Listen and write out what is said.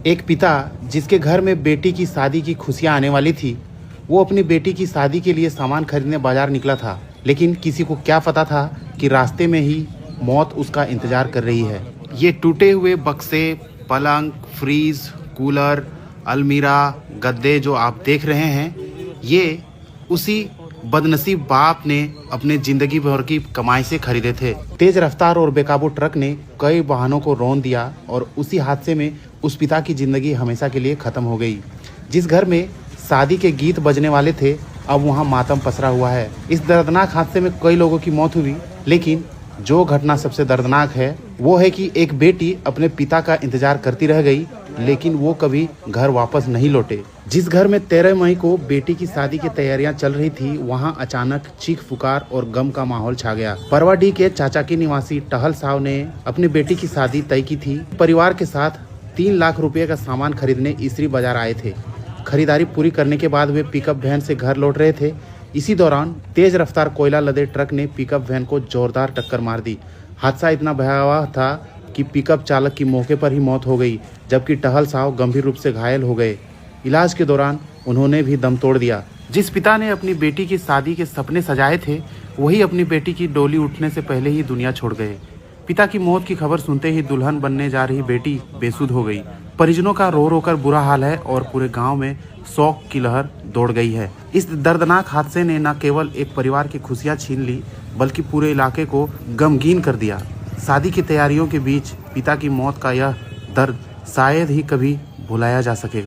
एक पिता जिसके घर में बेटी की शादी की खुशियां आने वाली थी, वो अपनी बेटी की शादी के लिए सामान खरीदने बाजार निकला था। लेकिन किसी को क्या पता था कि रास्ते में ही मौत उसका इंतजार कर रही है। ये टूटे हुए बक्से, पलंग, फ्रीज, कूलर, अलमीरा, गद्दे जो आप देख रहे हैं, ये उसी बदनसीब बाप ने अपने जिंदगी भर की कमाई से खरीदे थे। तेज रफ्तार और बेकाबू ट्रक ने कई वाहनों को रौंद दिया और उसी हादसे में उस पिता की जिंदगी हमेशा के लिए खत्म हो गई। जिस घर में शादी के गीत बजने वाले थे, अब वहां मातम पसरा हुआ है। इस दर्दनाक हादसे में कई लोगों की मौत हुई, लेकिन जो घटना सबसे दर्दनाक है वो है कि एक बेटी अपने पिता का इंतजार करती रह गई, लेकिन वो कभी घर वापस नहीं लौटे। जिस घर में 13 मई को बेटी की शादी की तैयारियां चल रही थी, वहां अचानक चीख पुकार और गम का माहौल छा गया। परवाडीह के चाचा की निवासी टहल साव ने अपनी बेटी की शादी तय की थी। परिवार के साथ 3 लाख रुपए का सामान खरीदने इसरी बाजार आए थे। खरीदारी पूरी करने के बाद वे पिकअप वैन से घर लौट रहे थे। इसी दौरान तेज रफ्तार कोयला लदे ट्रक ने पिकअप वैन को जोरदार टक्कर मार दी। हादसा इतना भयावह था कि पिकअप चालक की मौके पर ही मौत हो गई, जबकि टहल साव गंभीर रूप से घायल हो गए। इलाज के दौरान उन्होंने भी दम तोड़ दिया। जिस पिता ने अपनी बेटी की शादी के सपने सजाए थे, वही अपनी बेटी की डोली उठने से पहले ही दुनिया छोड़ गए। पिता की मौत की खबर सुनते ही दुल्हन बनने जा रही बेटी बेसुध हो गई। परिजनों का रो रो कर बुरा हाल है और पूरे गांव में शोक की लहर दौड़ गई है। इस दर्दनाक हादसे ने न केवल एक परिवार की खुशियां छीन ली, बल्कि पूरे इलाके को गमगीन कर दिया। शादी की तैयारियों के बीच पिता की मौत का यह दर्द शायद ही कभी भुलाया जा सकेगा।